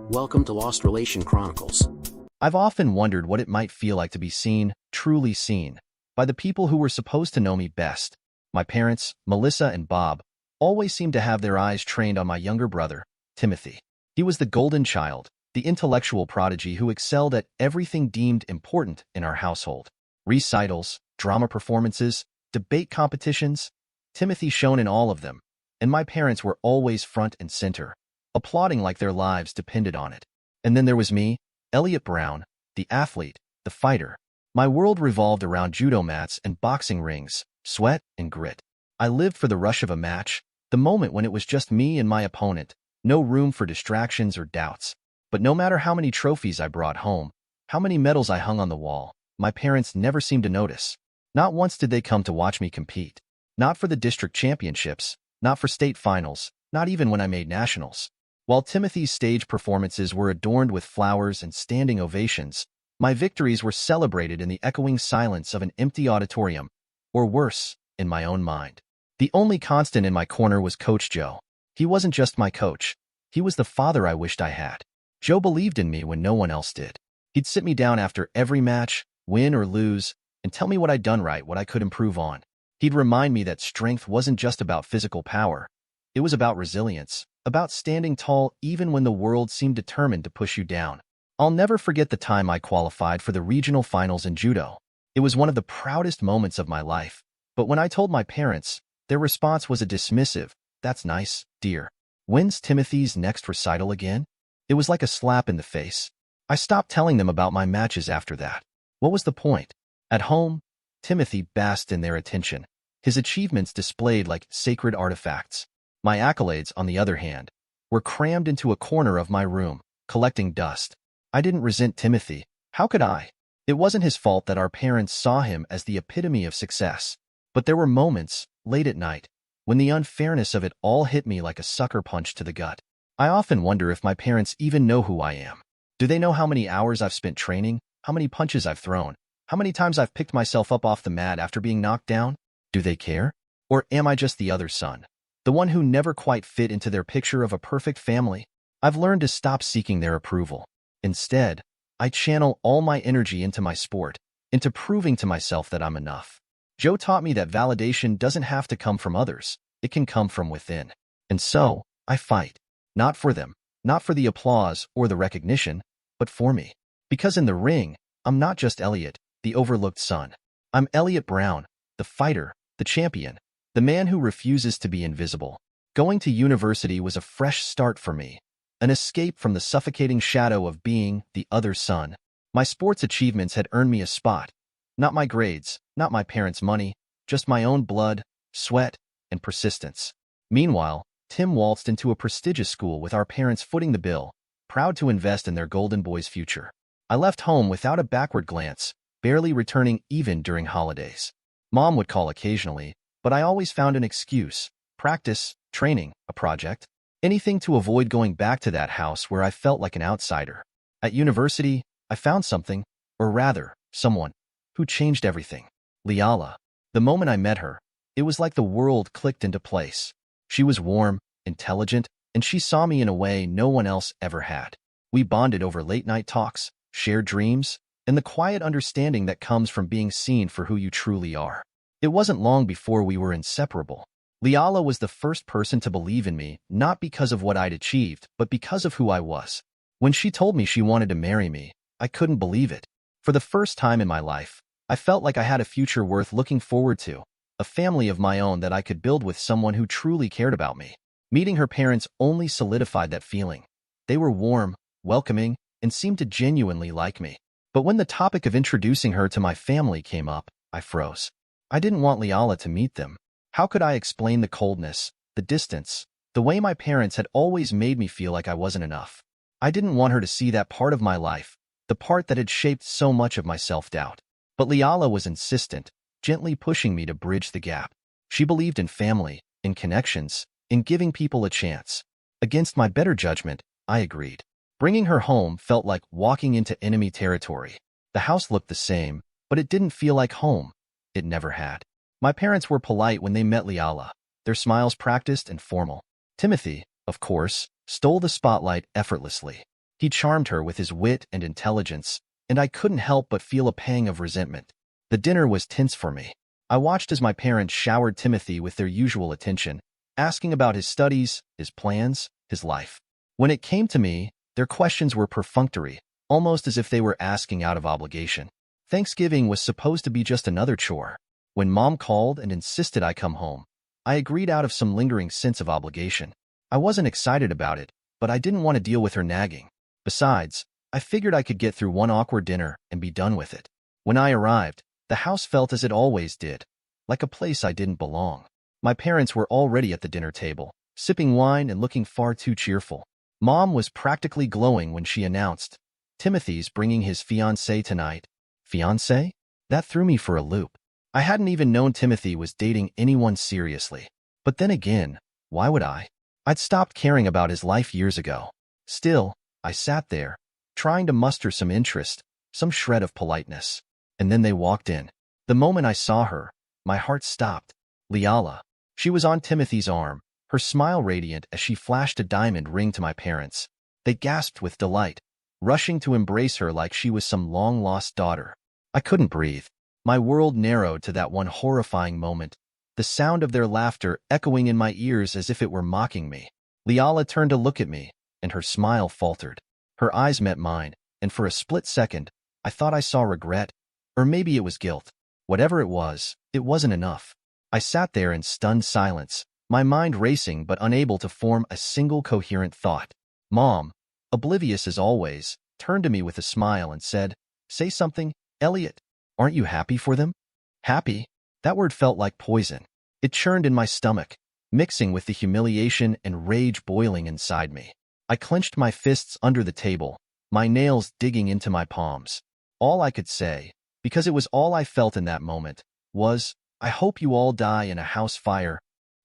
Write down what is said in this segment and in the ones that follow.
Welcome to Lost Relation Chronicles. I've often wondered what it might feel like to be seen, truly seen, by the people who were supposed to know me best. My parents, Melissa and Bob, always seemed to have their eyes trained on my younger brother, Timothy. He was the golden child, the intellectual prodigy who excelled at everything deemed important in our household. Recitals, drama performances, debate competitions. Timothy shone in all of them, and my parents were always front and center, applauding like their lives depended on it. And then there was me, Elliot Brown, the athlete, the fighter. My world revolved around judo mats and boxing rings, sweat and grit. I lived for the rush of a match, the moment when it was just me and my opponent, no room for distractions or doubts. But no matter how many trophies I brought home, how many medals I hung on the wall, my parents never seemed to notice. Not once did they come to watch me compete. Not for the district championships, not for state finals, not even when I made nationals. While Timothy's stage performances were adorned with flowers and standing ovations, my victories were celebrated in the echoing silence of an empty auditorium, or worse, in my own mind. The only constant in my corner was Coach Joe. He wasn't just my coach. He was the father I wished I had. Joe believed in me when no one else did. He'd sit me down after every match, win or lose, and tell me what I'd done right, what I could improve on. He'd remind me that strength wasn't just about physical power. It was about resilience, about standing tall even when the world seemed determined to push you down. I'll never forget the time I qualified for the regional finals in judo. It was one of the proudest moments of my life. But when I told my parents, their response was a dismissive, "That's nice, dear. When's Timothy's next recital again?" It was like a slap in the face. I stopped telling them about my matches after that. What was the point? At home, Timothy basked in their attention, his achievements displayed like sacred artifacts. My accolades, on the other hand, were crammed into a corner of my room, collecting dust. I didn't resent Timothy. How could I? It wasn't his fault that our parents saw him as the epitome of success. But there were moments, late at night, when the unfairness of it all hit me like a sucker punch to the gut. I often wonder if my parents even know who I am. Do they know how many hours I've spent training, how many punches I've thrown, how many times I've picked myself up off the mat after being knocked down? Do they care? Or am I just the other son? The one who never quite fit into their picture of a perfect family? I've learned to stop seeking their approval. Instead, I channel all my energy into my sport, into proving to myself that I'm enough. Joe taught me that validation doesn't have to come from others. It can come from within. And so, I fight. Not for them, not for the applause or the recognition, but for me. Because in the ring, I'm not just Elliot, the overlooked son. I'm Elliot Brown, the fighter, the champion, the man who refuses to be invisible. Going to university was a fresh start for me, an escape from the suffocating shadow of being the other son. My sports achievements had earned me a spot. Not my grades, not my parents' money, just my own blood, sweat, and persistence. Meanwhile, Tim waltzed into a prestigious school with our parents footing the bill, proud to invest in their golden boy's future. I left home without a backward glance, barely returning even during holidays. Mom would call occasionally, but I always found an excuse: practice, training, a project, anything to avoid going back to that house where I felt like an outsider. At university, I found something, or rather, someone, who changed everything. Leala. The moment I met her, it was like the world clicked into place. She was warm, intelligent, and she saw me in a way no one else ever had. We bonded over late-night talks, shared dreams, and the quiet understanding that comes from being seen for who you truly are. It wasn't long before we were inseparable. Leala was the first person to believe in me, not because of what I'd achieved, but because of who I was. When she told me she wanted to marry me, I couldn't believe it. For the first time in my life, I felt like I had a future worth looking forward to, a family of my own that I could build with someone who truly cared about me. Meeting her parents only solidified that feeling. They were warm, welcoming, and seemed to genuinely like me. But when the topic of introducing her to my family came up, I froze. I didn't want Leala to meet them. How could I explain the coldness, the distance, the way my parents had always made me feel like I wasn't enough? I didn't want her to see that part of my life, the part that had shaped so much of my self-doubt. But Leala was insistent, gently pushing me to bridge the gap. She believed in family, in connections, in giving people a chance. Against my better judgment, I agreed. Bringing her home felt like walking into enemy territory. The house looked the same, but it didn't feel like home. It never had. My parents were polite when they met Leala, their smiles practiced and formal. Timothy, of course, stole the spotlight effortlessly. He charmed her with his wit and intelligence, and I couldn't help but feel a pang of resentment. The dinner was tense for me. I watched as my parents showered Timothy with their usual attention, asking about his studies, his plans, his life. When it came to me, their questions were perfunctory, almost as if they were asking out of obligation. Thanksgiving was supposed to be just another chore. When Mom called and insisted I come home, I agreed out of some lingering sense of obligation. I wasn't excited about it, but I didn't want to deal with her nagging. Besides, I figured I could get through one awkward dinner and be done with it. When I arrived, the house felt as it always did, like a place I didn't belong. My parents were already at the dinner table, sipping wine and looking far too cheerful. Mom was practically glowing when she announced, "Timothy's bringing his fiancée tonight." Fiancée? That threw me for a loop. I hadn't even known Timothy was dating anyone seriously. But then again, why would I? I'd stopped caring about his life years ago. Still, I sat there, trying to muster some interest, some shred of politeness. And then they walked in. The moment I saw her, my heart stopped. Liala. She was on Timothy's arm, her smile radiant as she flashed a diamond ring to my parents. They gasped with delight, rushing to embrace her like she was some long-lost daughter. I couldn't breathe. My world narrowed to that one horrifying moment, the sound of their laughter echoing in my ears as if it were mocking me. Liala turned to look at me, and her smile faltered. Her eyes met mine, and for a split second, I thought I saw regret, or maybe it was guilt. Whatever it wasn't enough. I sat there in stunned silence, my mind racing but unable to form a single coherent thought. Mom, oblivious as always, turned to me with a smile and said, "Say something, Elliot. Aren't you happy for them?" Happy? That word felt like poison. It churned in my stomach, mixing with the humiliation and rage boiling inside me. I clenched my fists under the table, my nails digging into my palms. All I could say, because it was all I felt in that moment, was, "I hope you all die in a house fire."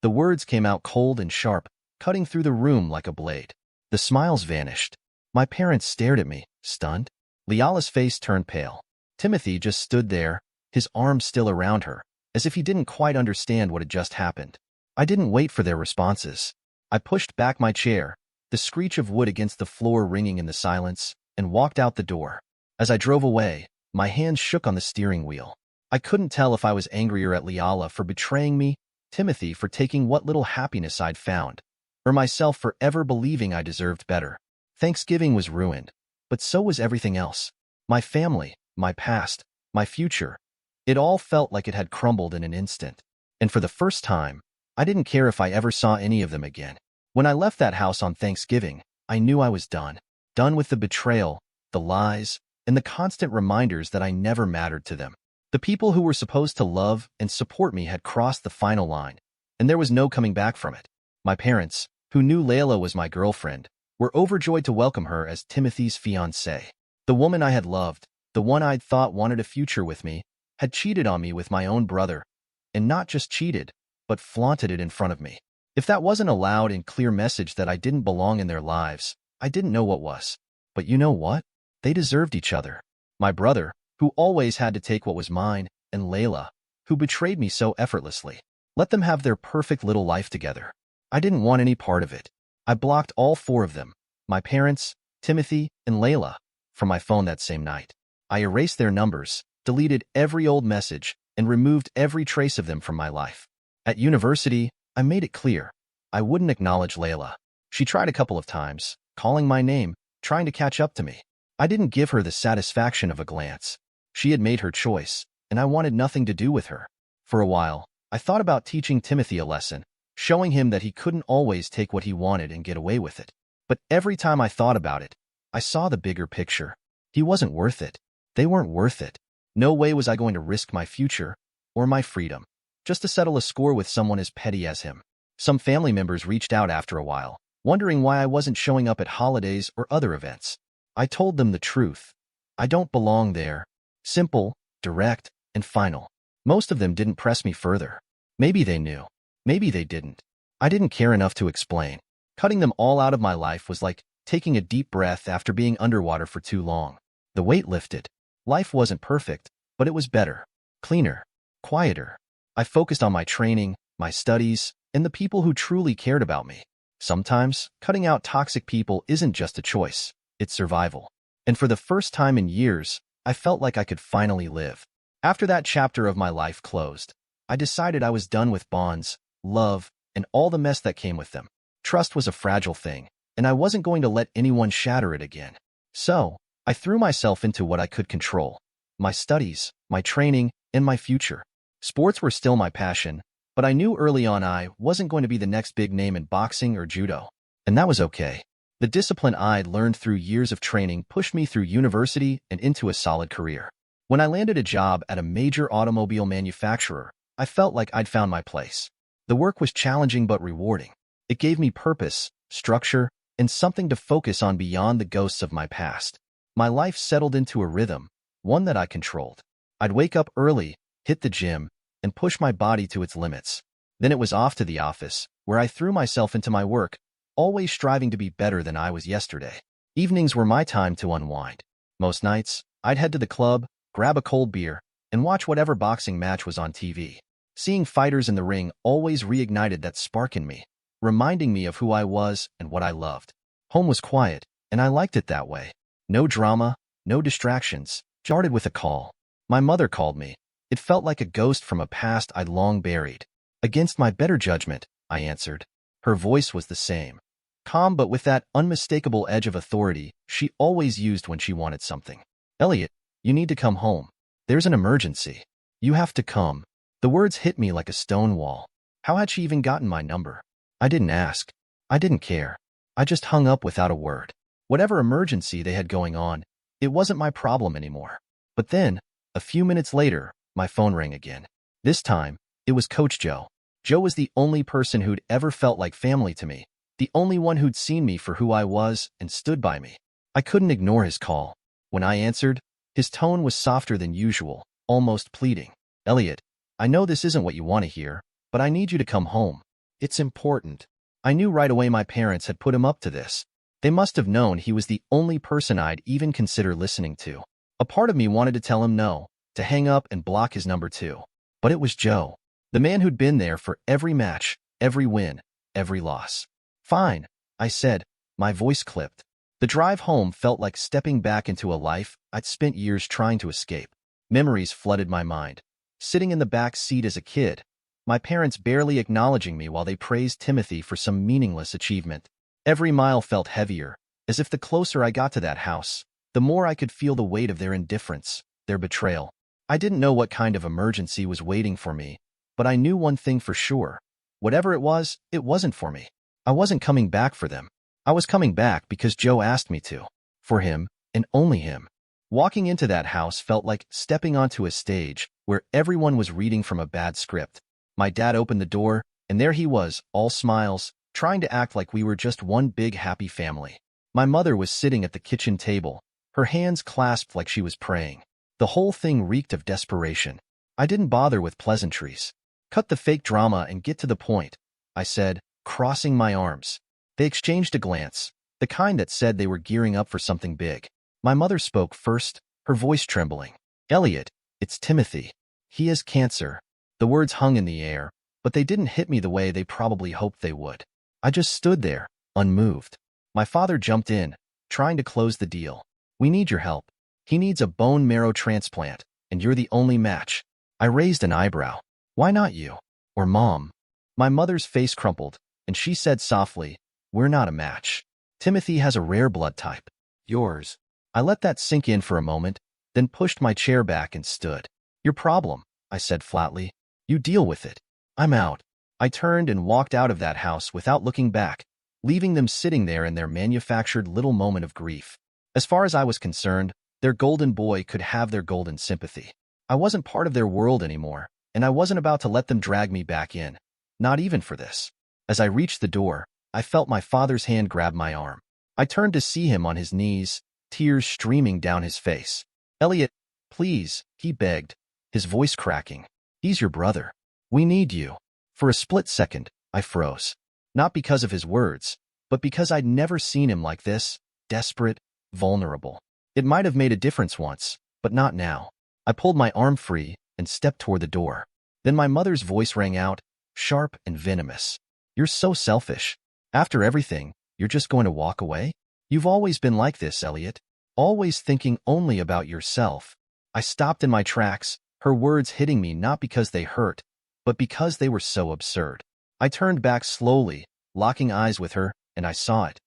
The words came out cold and sharp, cutting through the room like a blade. The smiles vanished. My parents stared at me, stunned. Liala's face turned pale. Timothy just stood there, his arms still around her, as if he didn't quite understand what had just happened. I didn't wait for their responses. I pushed back my chair, the screech of wood against the floor ringing in the silence, and walked out the door. As I drove away, my hands shook on the steering wheel. I couldn't tell if I was angrier at Liala for betraying me, Timothy for taking what little happiness I'd found, or myself for ever believing I deserved better. Thanksgiving was ruined, but so was everything else. My family, my past, my future. It all felt like it had crumbled in an instant. And for the first time, I didn't care if I ever saw any of them again. When I left that house on Thanksgiving, I knew I was done. Done with the betrayal, the lies, and the constant reminders that I never mattered to them. The people who were supposed to love and support me had crossed the final line, and there was no coming back from it. My parents, who knew Layla was my girlfriend, were overjoyed to welcome her as Timothy's fiancée. The woman I had loved, the one I'd thought wanted a future with me, had cheated on me with my own brother, and not just cheated, but flaunted it in front of me. If that wasn't a loud and clear message that I didn't belong in their lives, I didn't know what was. But you know what? They deserved each other. My brother, who always had to take what was mine, and Layla, who betrayed me so effortlessly. Let them have their perfect little life together. I didn't want any part of it. I blocked all four of them, my parents, Timothy, and Layla, from my phone that same night. I erased their numbers, deleted every old message, and removed every trace of them from my life. At university, I made it clear. I wouldn't acknowledge Layla. She tried a couple of times, calling my name, trying to catch up to me. I didn't give her the satisfaction of a glance. She had made her choice, and I wanted nothing to do with her. For a while, I thought about teaching Timothy a lesson, showing him that he couldn't always take what he wanted and get away with it. But every time I thought about it, I saw the bigger picture. He wasn't worth it. They weren't worth it. No way was I going to risk my future, or my freedom, just to settle a score with someone as petty as him. Some family members reached out after a while, wondering why I wasn't showing up at holidays or other events. I told them the truth. I don't belong there. Simple, direct, and final. Most of them didn't press me further. Maybe they knew. Maybe they didn't. I didn't care enough to explain. Cutting them all out of my life was like taking a deep breath after being underwater for too long. The weight lifted. Life wasn't perfect, but it was better, cleaner, quieter. I focused on my training, my studies, and the people who truly cared about me. Sometimes, cutting out toxic people isn't just a choice. it's survival. And for the first time in years, I felt like I could finally live. After that chapter of my life closed, I decided I was done with bonds, love, and all the mess that came with them. Trust was a fragile thing, and I wasn't going to let anyone shatter it again. So, I threw myself into what I could control: my studies, my training, and my future. Sports were still my passion, but I knew early on I wasn't going to be the next big name in boxing or judo. And that was okay. The discipline I'd learned through years of training pushed me through university and into a solid career. When I landed a job at a major automobile manufacturer, I felt like I'd found my place. The work was challenging but rewarding. It gave me purpose, structure, and something to focus on beyond the ghosts of my past. My life settled into a rhythm, one that I controlled. I'd wake up early, hit the gym, and push my body to its limits. Then it was off to the office, where I threw myself into my work, always striving to be better than I was yesterday. Evenings were my time to unwind. Most nights, I'd head to the club, grab a cold beer, and watch whatever boxing match was on TV. Seeing fighters in the ring always reignited that spark in me, reminding me of who I was and what I loved. Home was quiet, and I liked it that way. No drama, no distractions, started with a call. My mother called me. It felt like a ghost from a past I'd long buried. Against my better judgment, I answered. Her voice was the same, calm but with that unmistakable edge of authority she always used when she wanted something. Elliot, you need to come home. There's an emergency. You have to come. The words hit me like a stone wall. How had she even gotten my number? I didn't ask. I didn't care. I just hung up without a word. Whatever emergency they had going on, it wasn't my problem anymore. But then, a few minutes later, my phone rang again. This time, it was Coach Joe. Joe was the only person who'd ever felt like family to me, the only one who'd seen me for who I was and stood by me. I couldn't ignore his call. When I answered, his tone was softer than usual, almost pleading. Elliot, I know this isn't what you want to hear, but I need you to come home. It's important. I knew right away my parents had put him up to this. They must have known he was the only person I'd even consider listening to. A part of me wanted to tell him no, to hang up and block his number too. But it was Joe, the man who'd been there for every match, every win, every loss. Fine, I said, my voice clipped. The drive home felt like stepping back into a life I'd spent years trying to escape. Memories flooded my mind. Sitting in the back seat as a kid, my parents barely acknowledging me while they praised Timothy for some meaningless achievement. Every mile felt heavier, as if the closer I got to that house, the more I could feel the weight of their indifference, their betrayal. I didn't know what kind of emergency was waiting for me, but I knew one thing for sure. Whatever it wasn't for me. I wasn't coming back for them. I was coming back because Joe asked me to. For him, and only him. Walking into that house felt like stepping onto a stage where everyone was reading from a bad script. My dad opened the door, and there he was, all smiles, trying to act like we were just one big happy family. My mother was sitting at the kitchen table, her hands clasped like she was praying. The whole thing reeked of desperation. I didn't bother with pleasantries. Cut the fake drama and get to the point, I said, crossing my arms. They exchanged a glance, the kind that said they were gearing up for something big. My mother spoke first, her voice trembling. Elliot, it's Timothy. He has cancer. The words hung in the air, but they didn't hit me the way they probably hoped they would. I just stood there, unmoved. My father jumped in, trying to close the deal. We need your help. He needs a bone marrow transplant, and you're the only match. I raised an eyebrow. Why not you? Or Mom? My mother's face crumpled, and she said softly, we're not a match. Timothy has a rare blood type. Yours. I let that sink in for a moment, then pushed my chair back and stood. Your problem, I said flatly. You deal with it. I'm out. I turned and walked out of that house without looking back, leaving them sitting there in their manufactured little moment of grief. As far as I was concerned, their golden boy could have their golden sympathy. I wasn't part of their world anymore, and I wasn't about to let them drag me back in. Not even for this. As I reached the door, I felt my father's hand grab my arm. I turned to see him on his knees, tears streaming down his face. Elliot, please, he begged, his voice cracking. He's your brother. We need you. For a split second, I froze. Not because of his words, but because I'd never seen him like this, desperate, vulnerable. It might have made a difference once, but not now. I pulled my arm free and stepped toward the door. Then my mother's voice rang out, sharp and venomous. You're so selfish. After everything, you're just going to walk away? You've always been like this, Elliot. Always thinking only about yourself. I stopped in my tracks, her words hitting me not because they hurt, but because they were so absurd. I turned back slowly, locking eyes with her, and I saw it.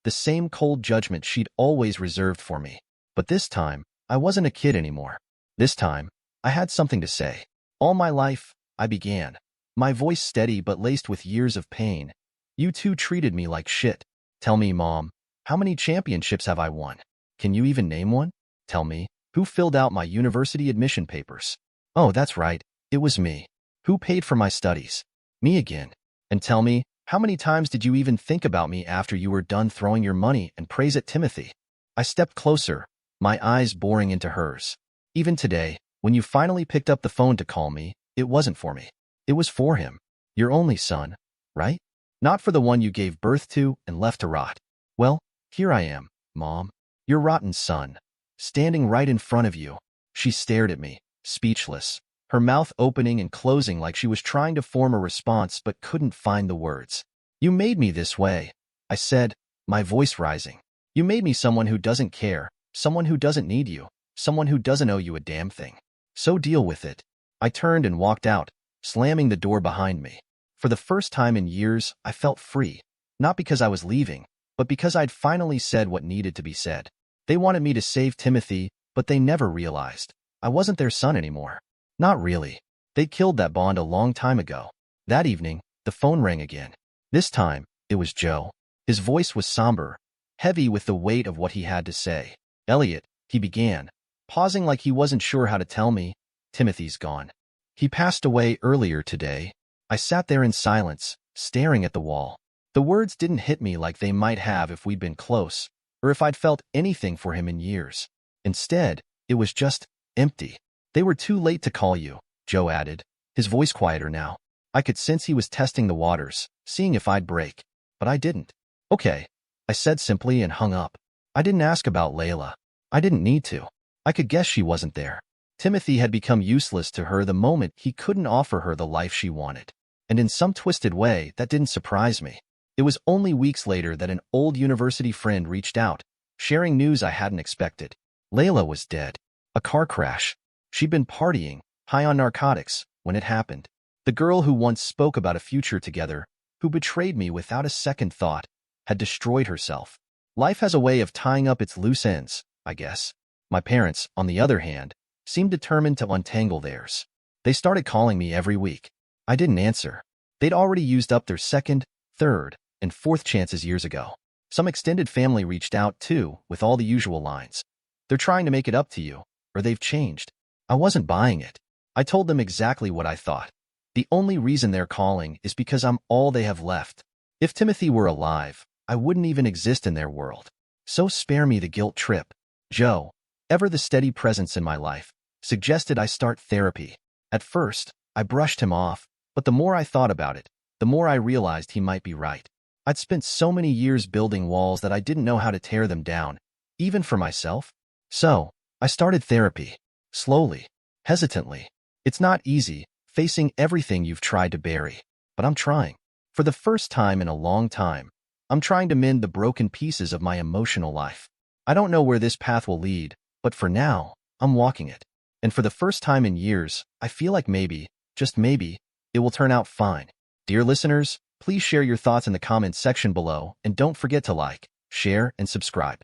The same cold judgment she'd always reserved for me. But this time, I wasn't a kid anymore. This time, I had something to say. All my life, I began, my voice steady but laced with years of pain. You two treated me like shit. Tell me, Mom, how many championships have I won? Can you even name one? Tell me, who filled out my university admission papers? Oh, that's right, it was me. Who paid for my studies? Me again. And tell me, how many times did you even think about me after you were done throwing your money and praise at Timothy? I stepped closer, my eyes boring into hers. Even today, when you finally picked up the phone to call me, it wasn't for me. It was for him. Your only son, right? Not for the one you gave birth to and left to rot. Well, here I am, Mom. Your rotten son. Standing right in front of you. She stared at me, speechless, her mouth opening and closing like she was trying to form a response but couldn't find the words. You made me this way, I said, my voice rising. You made me someone who doesn't care, someone who doesn't need you, someone who doesn't owe you a damn thing. So deal with it. I turned and walked out, slamming the door behind me. For the first time in years, I felt free, not because I was leaving, but because I'd finally said what needed to be said. They wanted me to save Timothy, but they never realized I wasn't their son anymore. Not really. They killed that bond a long time ago. That evening, the phone rang again. This time, it was Joe. His voice was somber, heavy with the weight of what he had to say. Elliot, he began, pausing like he wasn't sure how to tell me, Timothy's gone. He passed away earlier today. I sat there in silence, staring at the wall. The words didn't hit me like they might have if we'd been close, or if I'd felt anything for him in years. Instead, it was just empty. They were too late to call you, Joe added, his voice quieter now. I could sense he was testing the waters, seeing if I'd break. But I didn't. Okay, I said simply and hung up. I didn't ask about Layla. I didn't need to. I could guess she wasn't there. Timothy had become useless to her the moment he couldn't offer her the life she wanted. And in some twisted way, that didn't surprise me. It was only weeks later that an old university friend reached out, sharing news I hadn't expected. Layla was dead. A car crash. She'd been partying, high on narcotics, when it happened. The girl who once spoke about a future together, who betrayed me without a second thought, had destroyed herself. Life has a way of tying up its loose ends, I guess. My parents, on the other hand, seemed determined to untangle theirs. They started calling me every week. I didn't answer. They'd already used up their second, third, and fourth chances years ago. Some extended family reached out too, with all the usual lines. They're trying to make it up to you, or they've changed. I wasn't buying it. I told them exactly what I thought. The only reason they're calling is because I'm all they have left. If Timothy were alive, I wouldn't even exist in their world. So spare me the guilt trip. Joe, ever the steady presence in my life, suggested I start therapy. At first, I brushed him off, but the more I thought about it, the more I realized he might be right. I'd spent so many years building walls that I didn't know how to tear them down, even for myself. So, I started therapy. Slowly, hesitantly. It's not easy, facing everything you've tried to bury. But I'm trying. For the first time in a long time, I'm trying to mend the broken pieces of my emotional life. I don't know where this path will lead, but for now, I'm walking it. And for the first time in years, I feel like maybe, just maybe, it will turn out fine. Dear listeners, please share your thoughts in the comments section below and don't forget to like, share, and subscribe.